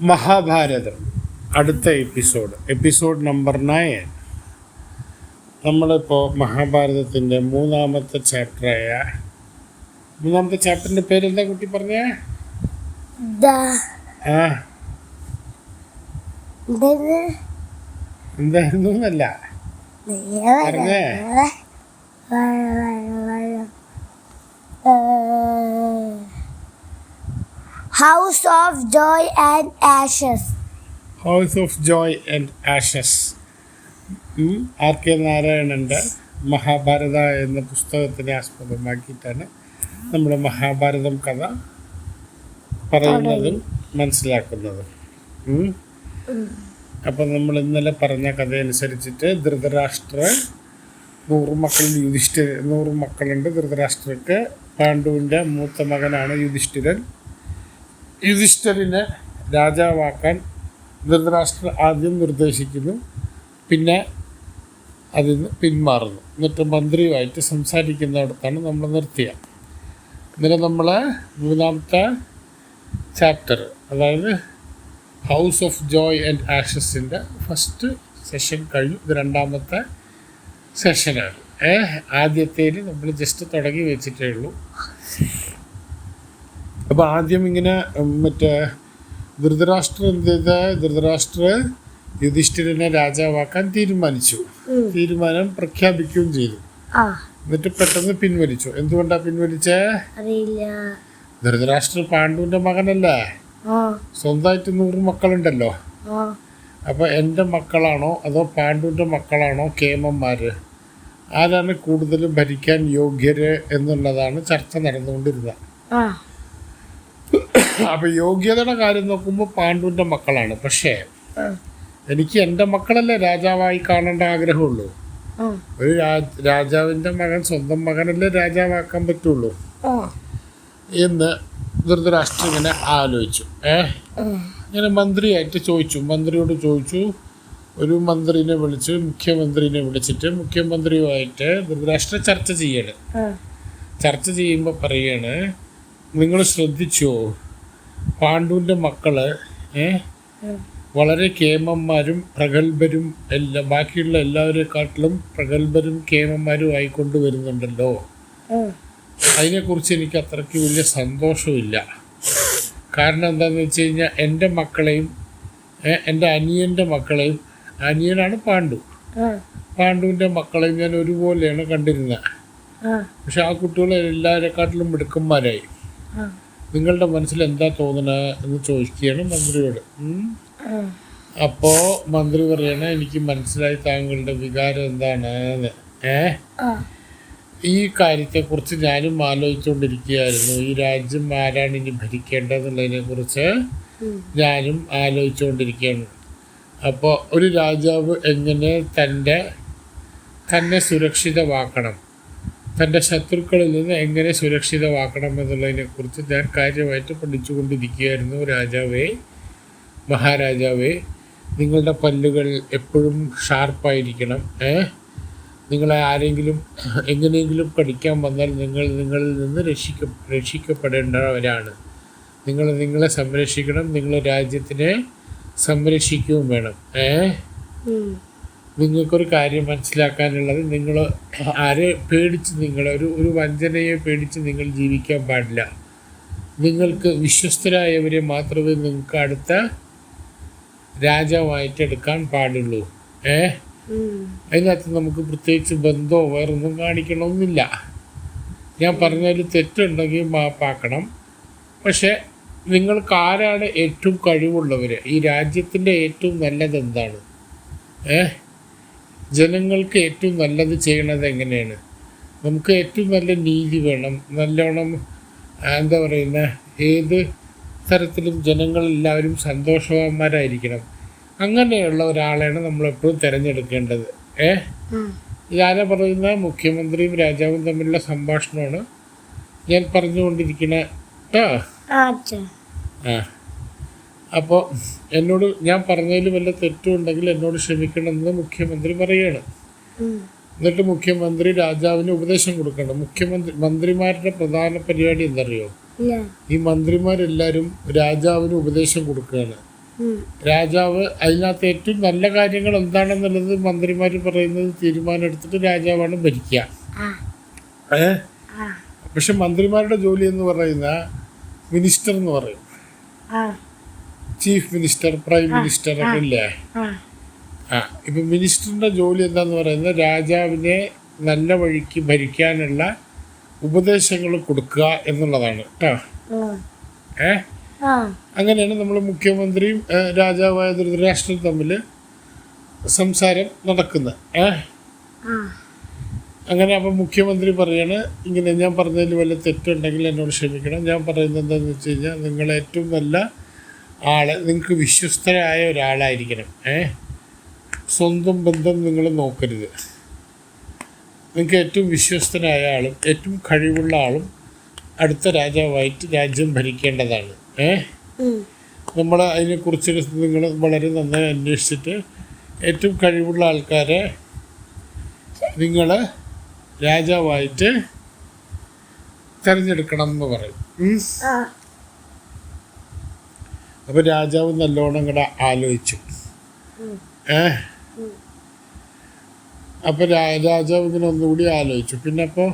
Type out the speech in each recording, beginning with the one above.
മഹാഭാരതം അടുത്ത episode number 9. നമ്മളിപ്പോൾ മഹാഭാരതത്തിൻ്റെ മൂന്നാമത്തെ ചാപ്റ്ററിൻ്റെ പേരെന്താ കുട്ടി പറഞ്ഞേ? എന്തായിരുന്നു എന്നല്ല പറഞ്ഞേ. House of Joy and Ashes. House of joy and ashes. RK. നാരായണൻ്റെ മഹാഭാരത എന്ന പുസ്തകത്തിനെ ആസ്പദമാക്കിയിട്ടാണ് നമ്മൾ മഹാഭാരതം കഥ പറയുന്നതും മനസ്സിലാക്കുന്നതും. അപ്പം നമ്മൾ ഇന്നലെ പറഞ്ഞ കഥ അനുസരിച്ചിട്ട് ധൃതരാഷ്ട്ര 100 മക്കളുണ്ട്. ധൃതരാഷ്ട്രക്ക് പാണ്ഡുവിൻ്റെ മൂത്ത മകനാണ് യുധിഷ്ഠിരനെ രാജാവാക്കാൻ ധൃതരാഷ്ട്രർ ആദ്യം നിർദ്ദേശിക്കുന്നു. പിന്നെ അതിൽ നിന്ന് പിന്മാറുന്നു. എന്നിട്ട് മന്ത്രിയുമായിട്ട് സംസാരിക്കുന്നിടത്താണ് നമ്മൾ നിർത്തിയത്. ഇന്നലെ നമ്മൾ മൂന്നാമത്തെ ചാപ്റ്റർ, അതായത് ഹൗസ് ഓഫ് ജോയ് ആൻഡ് ആഷസിൻ്റെ ഫസ്റ്റ് സെഷൻ കഴിഞ്ഞു. ഇത് രണ്ടാമത്തെ സെഷനാണ്. ആദ്യത്തേൽ നമ്മൾ ജസ്റ്റ് തുടങ്ങി വെച്ചിട്ടേ ഉള്ളൂ. അപ്പോൾ ആദ്യം ഇങ്ങനെ ധൃതരാഷ്ട്ര യുധിഷ്ഠിരനെ രാജാവാക്കാൻ തീരുമാനം പ്രഖ്യാപിക്കുകയും ചെയ്തു. എന്നിട്ട് പെട്ടെന്ന് പിൻവലിച്ചു. എന്തുകൊണ്ടാ പിൻവലിച്ചേ? ധൃതരാഷ്ട്ര പാണ്ഡുവിന്റെ മകനല്ലേ, സ്വന്തമായിട്ട് 100 മക്കളുണ്ടല്ലോ. അപ്പൊ എൻ്റെ മക്കളാണോ അതോ പാണ്ഡുവിന്റെ മക്കളാണോ കേമന്മാര്, ആരാണ് കൂടുതൽ ഭരിക്കാൻ യോഗ്യര് എന്നുള്ളതാണ് ചർച്ച നടന്നുകൊണ്ടിരുന്നത്. അപ്പൊ യോഗ്യതയുടെ കാര്യം നോക്കുമ്പോൾ പാണ്ഡുവിന്റെ മക്കളാണ്. പക്ഷേ എനിക്ക് എൻ്റെ മക്കളല്ലേ രാജാവായി കാണേണ്ട ആഗ്രഹമുള്ളൂ. ഒരു രാജാവിന്റെ മകൻ സ്വന്തം മകനല്ലേ രാജാവാക്കാൻ പറ്റുള്ളൂ എന്ന് ധൃതരാഷ്ട്രം ഇങ്ങനെ ആലോചിച്ചു. ഇങ്ങനെ മന്ത്രിയോട് ചോദിച്ചു. ഒരു മന്ത്രിനെ വിളിച്ച് മുഖ്യമന്ത്രിനെ വിളിച്ചിട്ട് മുഖ്യമന്ത്രിയുമായിട്ട് ധൃതരാഷ്ട്രം ചർച്ച ചെയ്യുമ്പോൾ പറയാണ്, നിങ്ങൾ ശ്രദ്ധിച്ചോ, പാണ്ഡുവിൻ്റെ മക്കള് വളരെ കേമന്മാരും പ്രഗത്ഭരും ബാക്കിയുള്ള എല്ലാവരെക്കാട്ടിലും പ്രഗത്ഭരും കേമന്മാരും ആയിക്കൊണ്ട് വരുന്നുണ്ടല്ലോ. അതിനെക്കുറിച്ച് എനിക്ക് അത്രയ്ക്ക് വലിയ സന്തോഷമില്ല. കാരണം എന്താണെന്ന് വെച്ച് കഴിഞ്ഞാൽ എൻ്റെ മക്കളെയും എൻ്റെ അനിയൻ്റെ മക്കളെയും, അനിയനാണ് പാണ്ഡുവിൻ്റെ മക്കളെയും ഞാൻ ഒരുപോലെയാണ് കണ്ടിരുന്നത്. പക്ഷെ ആ കുട്ടികൾ എല്ലാവരെക്കാട്ടിലും മിടുക്കന്മാരായി. നിങ്ങളുടെ മനസ്സിൽ എന്താ തോന്നണത് എന്ന് ചോദിക്കുകയാണ് മന്ത്രിയോട്. അപ്പോൾ മന്ത്രി പറയണ, എനിക്ക് മനസ്സിലായി താങ്കളുടെ വികാരം എന്താണെന്ന്. ഈ കാര്യത്തെക്കുറിച്ച് ഞാനും ആലോചിച്ചുകൊണ്ടിരിക്കുകയായിരുന്നു. ഈ രാജ്യം ആരാണ് ഇനി ഭരിക്കേണ്ടതെന്നുള്ളതിനെ കുറിച്ച് ഞാനും ആലോചിച്ചുകൊണ്ടിരിക്കുകയാണ്. അപ്പോൾ ഒരു രാജാവ് എങ്ങനെ തന്നെ സുരക്ഷിതമാക്കണം, തൻ്റെ ശത്രുക്കളിൽ നിന്ന് എങ്ങനെ സുരക്ഷിതമാക്കണം എന്നുള്ളതിനെക്കുറിച്ച് ഞാൻ കാര്യമായിട്ട് പഠിച്ചുകൊണ്ടിരിക്കുകയായിരുന്നു. മഹാരാജാവേ, നിങ്ങളുടെ പല്ലുകൾ എപ്പോഴും ഷാർപ്പായിരിക്കണം. നിങ്ങളെ ആരെങ്കിലും എങ്ങനെയെങ്കിലും കടിക്കാൻ വന്നാൽ നിങ്ങളിൽ നിന്ന് രക്ഷിക്കപ്പെടേണ്ടവരാണ്. നിങ്ങളെ സംരക്ഷിക്കണം, നിങ്ങളെ രാജ്യത്തിനെ സംരക്ഷിക്കുകയും വേണം. നിങ്ങൾക്കൊരു കാര്യം മനസ്സിലാക്കാനുള്ളത്, നിങ്ങൾ ഒരു വഞ്ചനയെ പേടിച്ച് നിങ്ങൾ ജീവിക്കാൻ പാടില്ല. നിങ്ങൾക്ക് വിശ്വസ്തരായവരെ മാത്രമേ നിങ്ങൾക്ക് അടുത്ത രാജാവായിട്ട് എടുക്കാൻ പാടുള്ളൂ. അതിനകത്ത് നമുക്ക് പ്രത്യേകിച്ച് ബന്ധമോ വേറൊന്നും കാണിക്കണമെന്നില്ല. ഞാൻ പറഞ്ഞതിൽ തെറ്റുണ്ടെങ്കിൽ മാപ്പാക്കണം. പക്ഷെ നിങ്ങൾക്ക് ആരാണ് ഏറ്റവും കഴിവുള്ളവർ, ഈ രാജ്യത്തിൻ്റെ ഏറ്റവും നല്ലത് എന്താണ്, ജനങ്ങൾക്ക് ഏറ്റവും നല്ലത് ചെയ്യണത് എങ്ങനെയാണ്, നമുക്ക് ഏറ്റവും നല്ല നീതി വേണം, നല്ലോണം എന്താ പറയുന്ന ഏത് തരത്തിലും ജനങ്ങളെല്ലാവരും സന്തോഷവാന്മാരായിരിക്കണം. അങ്ങനെയുള്ള ഒരാളെയാണ് നമ്മളെപ്പോഴും തിരഞ്ഞെടുക്കേണ്ടത്. ഇതാരാ പറയുന്ന? മുഖ്യമന്ത്രിയും രാജാവും തമ്മിലുള്ള സംഭാഷണമാണ് ഞാൻ പറഞ്ഞുകൊണ്ടിരിക്കുന്നത് കേട്ടോ. അപ്പോൾ ഞാൻ പറഞ്ഞതിൽ വല്ല തെറ്റുണ്ടെങ്കിൽ എന്നോട് ക്ഷമിക്കണമെന്ന് മുഖ്യമന്ത്രി പറയാണ്. എന്നിട്ട് മുഖ്യമന്ത്രി രാജാവിന് ഉപദേശം കൊടുക്കണം. മന്ത്രിമാരുടെ പ്രധാന പരിപാടി എന്തറിയോ? ഈ മന്ത്രിമാരെല്ലാവരും രാജാവിന് ഉപദേശം കൊടുക്കുകയാണ്. രാജാവ് അതിനകത്ത് ഏറ്റവും നല്ല കാര്യങ്ങൾ എന്താണെന്നുള്ളത് മന്ത്രിമാർ പറയുന്നത് തീരുമാനം എടുത്തിട്ട് രാജാവാണ് ഭരിക്കുക. പക്ഷെ മന്ത്രിമാരുടെ ജോലി എന്ന് പറയുന്ന മിനിസ്റ്റർ എന്ന് പറയും, ചീഫ് മിനിസ്റ്റർ, പ്രൈം മിനിസ്റ്റർ ഒക്കെ ഇല്ലേ. ഇപ്പം മിനിസ്റ്ററിൻ്റെ ജോലി എന്താന്ന് പറയുന്നത് രാജാവിനെ നല്ല വഴിക്ക് ഭരിക്കാനുള്ള ഉപദേശങ്ങൾ കൊടുക്കുക എന്നുള്ളതാണ് കേട്ടോ. അങ്ങനെയാണ് നമ്മൾ മുഖ്യമന്ത്രിയും രാജാവായ ധൃതരാഷ്ട്രരും തമ്മിൽ സംസാരം നടക്കുന്നത്. അങ്ങനെ അപ്പം മുഖ്യമന്ത്രി പറയാണ്, ഇങ്ങനെ ഞാൻ പറഞ്ഞതിൽ വല്ല തെറ്റുണ്ടെങ്കിൽ എന്നോട് ക്ഷമിക്കണം. ഞാൻ പറയുന്നത് എന്താണെന്ന് വെച്ച് കഴിഞ്ഞാൽ നിങ്ങൾ ഏറ്റവും നല്ല ആള്, നിങ്ങൾക്ക് വിശ്വസ്തരായ ഒരാളായിരിക്കണം. സ്വന്തം ബന്ധം നിങ്ങൾ നോക്കരുത്. നിങ്ങൾക്ക് ഏറ്റവും വിശ്വസ്തനായ ആളും ഏറ്റവും കഴിവുള്ള ആളും അടുത്ത രാജാവായിട്ട് രാജ്യം ഭരിക്കേണ്ടതാണ്. നമ്മൾ അതിനെക്കുറിച്ച് നിങ്ങൾ വളരെ നന്നായി അന്വേഷിച്ചിട്ട് ഏറ്റവും കഴിവുള്ള ആൾക്കാരെ നിങ്ങൾ രാജാവായിട്ട് തിരഞ്ഞെടുക്കണം എന്ന് പറയും. അപ്പോൾ രാജാവ് നല്ലോണം കൂടെ ആലോചിച്ചു. അപ്പോൾ രാജാവ് ഇങ്ങനെ ഒന്നുകൂടി ആലോചിച്ചു. പിന്നെ അപ്പോൾ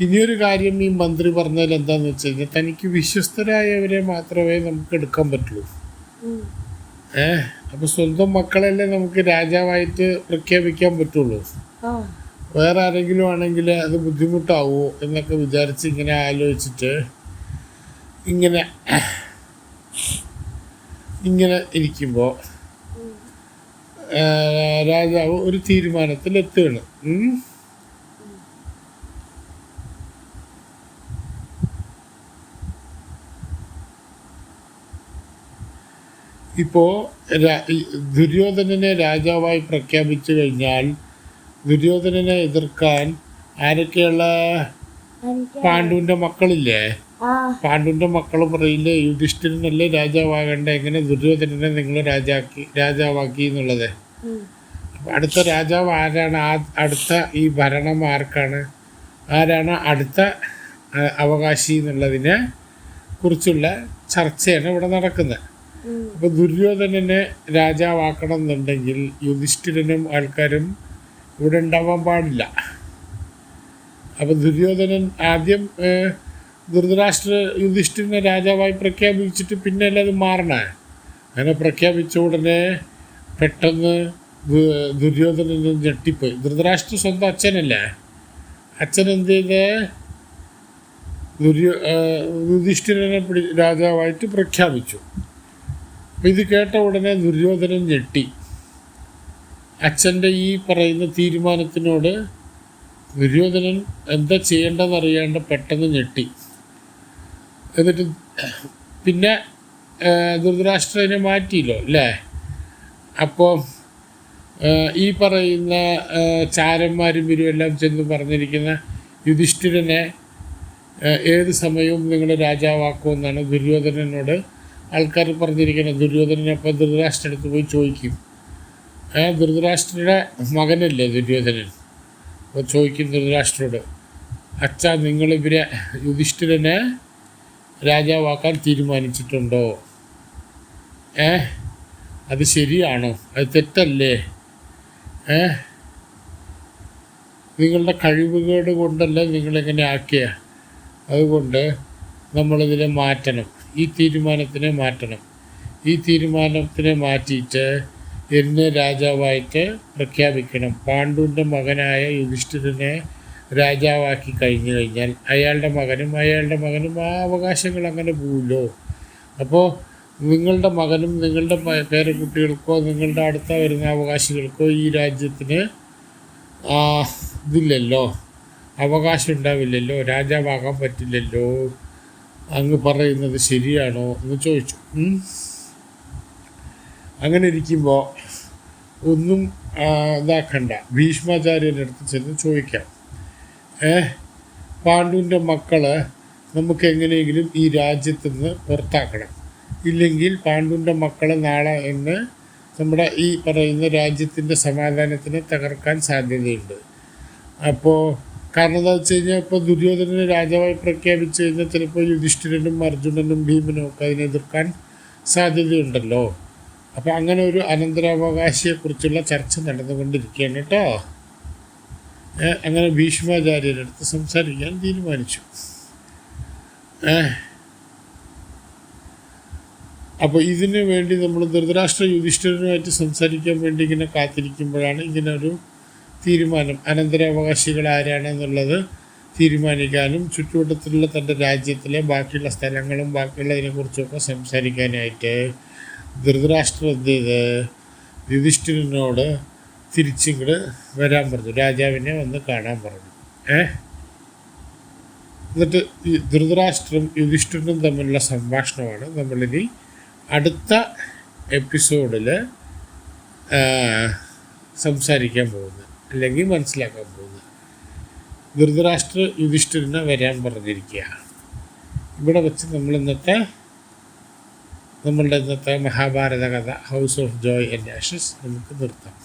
ഇനിയൊരു കാര്യം ഈ മന്ത്രി പറഞ്ഞാൽ എന്താണെന്ന് വെച്ച് കഴിഞ്ഞാൽ തനിക്ക് വിശ്വസ്തരായവരെ മാത്രമേ നമുക്ക് എടുക്കാൻ പറ്റുള്ളൂ. അപ്പോൾ സ്വന്തം മക്കളല്ലേ നമുക്ക് രാജാവായിട്ട് പ്രഖ്യാപിക്കാൻ പറ്റുള്ളൂ. വേറെ ആരെങ്കിലും ആണെങ്കിൽ അത് ബുദ്ധിമുട്ടാവുമോ എന്നൊക്കെ വിചാരിച്ച് ഇങ്ങനെ ആലോചിച്ചിട്ട് ഇങ്ങനെ ഇരിക്കുമ്പോൾ രാജാവ് ഒരു തീരുമാനത്തിലെത്തുകയാണ്. ഇപ്പോൾ ദുര്യോധനനെ രാജാവായി പ്രഖ്യാപിച്ചു കഴിഞ്ഞാൽ ദുര്യോധനനെ എതിർക്കാൻ ആരൊക്കെയുള്ള പാണ്ഡുവിൻ്റെ മക്കളില്ലേ, പാണ്ഡുവിൻ്റെ മക്കൾ പറയില്ലേ യുധിഷ്ഠിരനല്ലേ രാജാവാകേണ്ട, എങ്ങനെ ദുര്യോധനനെ നിങ്ങൾ രാജാവാക്കി എന്നുള്ളത്. അടുത്ത രാജാവ് ആരാണ്, അടുത്ത ഈ ഭരണം ആർക്കാണ്, ആരാണ് അടുത്ത അവകാശി എന്നുള്ളതിനെ കുറിച്ചുള്ള ചർച്ചയാണ് ഇവിടെ നടക്കുന്നത്. അപ്പോൾ ദുര്യോധനനെ രാജാവാക്കണം എന്നുണ്ടെങ്കിൽ യുധിഷ്ഠിരനും ആൾക്കാരും ഇവിടെ ഉണ്ടാവാൻ പാടില്ല. അപ്പോൾ ദുര്യോധനൻ ആദ്യം ധൃതരാഷ്ട്ര യുധിഷ്ഠിരനെ രാജാവായി പ്രഖ്യാപിച്ചിട്ട് പിന്നെ അല്ല അത് മാറണേ. അങ്ങനെ പ്രഖ്യാപിച്ച ഉടനെ പെട്ടെന്ന് ദുര്യോധനൻ ഞെട്ടിപ്പോയി. ധൃതരാഷ്ട്ര സ്വന്തം അച്ഛനല്ലേ, അച്ഛൻ എന്ത് ചെയ്ത് യുധിഷ്ഠിരനെ രാജാവായിട്ട് പ്രഖ്യാപിച്ചു. അപ്പം ഇത് കേട്ട ഉടനെ ദുര്യോധനൻ ഞെട്ടി. അച്ഛൻ്റെ ഈ പറയുന്ന തീരുമാനത്തിനോട് ദുര്യോധനൻ എന്താ ചെയ്യേണ്ടതെന്നറിയാണ്ട് പെട്ടെന്ന് ഞെട്ടി. എന്നിട്ട് പിന്നെ ധൃതരാഷ്ട്രനെ മാറ്റിയല്ലോ അല്ലേ. അപ്പോൾ ഈ പറയുന്ന ചാരന്മാരും ഇവരുമെല്ലാം ചെന്ന് പറഞ്ഞിരിക്കുന്ന യുധിഷ്ഠിരനെ ഏത് സമയവും നിങ്ങൾ രാജാവാക്കുമെന്നാണ് ദുര്യോധനനോട് ആൾക്കാർ പറഞ്ഞിരിക്കുന്നത്. ദുര്യോധനനെ അപ്പോൾ ധൃതരാഷ്ട്ര അടുത്ത് പോയി ചോദിക്കും. ധൃതരാഷ്ട്രയുടെ മകനല്ലേ ദുര്യോധനൻ. അപ്പോൾ ചോദിക്കും ധൃതരാഷ്ട്രയോട്, അച്ഛാ നിങ്ങളിവരെ യുധിഷ്ഠിരനെ രാജാവാക്കാൻ തീരുമാനിച്ചിട്ടുണ്ടോ? അത് ശരിയാണോ? അത് തെറ്റല്ലേ? നിങ്ങളുടെ കഴിവുകേട് കൊണ്ടല്ലേ നിങ്ങളിങ്ങനെ ആക്കിയ. അതുകൊണ്ട് നമ്മളിതിനെ മാറ്റണം, ഈ തീരുമാനത്തിനെ മാറ്റണം. ഈ തീരുമാനത്തിനെ മാറ്റിയിട്ട് എന്നെ രാജാവായിട്ട് പ്രഖ്യാപിക്കണം. പാണ്ഡുവിൻ്റെ മകനായ യുധിഷ്ഠിരനെ രാജാവാക്കി കഴിഞ്ഞു കഴിഞ്ഞാൽ അയാളുടെ മകനും ആ അവകാശങ്ങൾ അങ്ങനെ പോവുമല്ലോ. അപ്പോൾ നിങ്ങളുടെ മകനും നിങ്ങളുടെ പേരക്കുട്ടികൾക്കോ നിങ്ങളുടെ അടുത്ത വരുന്ന അവകാശികൾക്കോ ഈ രാജ്യത്തിന് ഇതില്ലല്ലോ, അവകാശം ഉണ്ടാവില്ലല്ലോ, രാജാവാകാൻ പറ്റില്ലല്ലോ. അങ്ങ് പറയുന്നത് ശരിയാണോ എന്ന് ചോദിച്ചു. അങ്ങനെ ഇരിക്കുമ്പോൾ ഒന്നും ഇതാക്കണ്ട, ഭീഷ്മാചാര്യൻ്റെ അടുത്ത് ചെന്ന് ചോദിക്കാം. പാണ്ഡുവിൻ്റെ മക്കളെ നമുക്ക് എങ്ങനെയെങ്കിലും ഈ രാജ്യത്തു നിന്ന് പുറത്താക്കണം, ഇല്ലെങ്കിൽ പാണ്ഡുവിൻ്റെ മക്കളെ നാളെ എന്ന് നമ്മുടെ ഈ പറയുന്ന രാജ്യത്തിൻ്റെ സമാധാനത്തിനെ തകർക്കാൻ സാധ്യതയുണ്ട്. അപ്പോൾ കാരണം എന്താ വെച്ച് കഴിഞ്ഞാൽ ഇപ്പോൾ ദുര്യോധനനെ രാജാവായി പ്രഖ്യാപിച്ചു കഴിഞ്ഞാൽ ചിലപ്പോൾ യുധിഷ്ഠിരനും അർജുനനും ഭീമനും ഒക്കെ അതിനെ എതിർക്കാൻ സാധ്യതയുണ്ടല്ലോ. അപ്പോൾ അങ്ങനെ ഒരു അനന്തരാവകാശിയെക്കുറിച്ചുള്ള ചർച്ച നടന്നുകൊണ്ടിരിക്കുകയാണ് കേട്ടോ. അങ്ങനെ ഭീഷ്മാചാര്യരുടെ അടുത്ത് സംസാരിക്കാൻ തീരുമാനിച്ചു. അപ്പോൾ ഇതിനു വേണ്ടി നമ്മൾ ധൃതരാഷ്ട്ര യുധിഷ്ഠിരനുമായിട്ട് സംസാരിക്കാൻ വേണ്ടി ഇങ്ങനെ കാത്തിരിക്കുമ്പോഴാണ് ഇങ്ങനെ ഒരു തീരുമാനം, അനന്തരാവകാശികൾ ആരാണെന്നുള്ളത് തീരുമാനിക്കാനും ചുറ്റുവട്ടത്തിലുള്ള തൻ്റെ രാജ്യത്തിലെ ബാക്കിയുള്ള സ്ഥലങ്ങളും ബാക്കിയുള്ളതിനെക്കുറിച്ചൊക്കെ സംസാരിക്കാനായിട്ട് ധൃതരാഷ്ട്രം എന്ത് ചെയ്ത് യുധിഷ്ഠിരനോട് തിരിച്ചിങ്ങോട്ട് വരാൻ പറഞ്ഞു, രാജാവിനെ വന്ന് കാണാൻ പറഞ്ഞു. എന്നിട്ട് ഈ ധൃതരാഷ്ട്രം യുധിഷ്ഠിരനും തമ്മിലുള്ള സംഭാഷണമാണ് നമ്മളിനി അടുത്ത എപ്പിസോഡിൽ സംസാരിക്കാൻ പോകുന്നത്, അല്ലെങ്കിൽ മനസ്സിലാക്കാൻ പോകുന്നത്. ധൃതരാഷ്ട്ര യുധിഷ്ഠിരനെ വരാൻ പറഞ്ഞിരിക്കുക. ഇവിടെ വെച്ച് നമ്മളുടെ ഇന്നത്തെ മഹാഭാരത കഥ house of joy and Ashes നമുക്ക് നിർത്താം.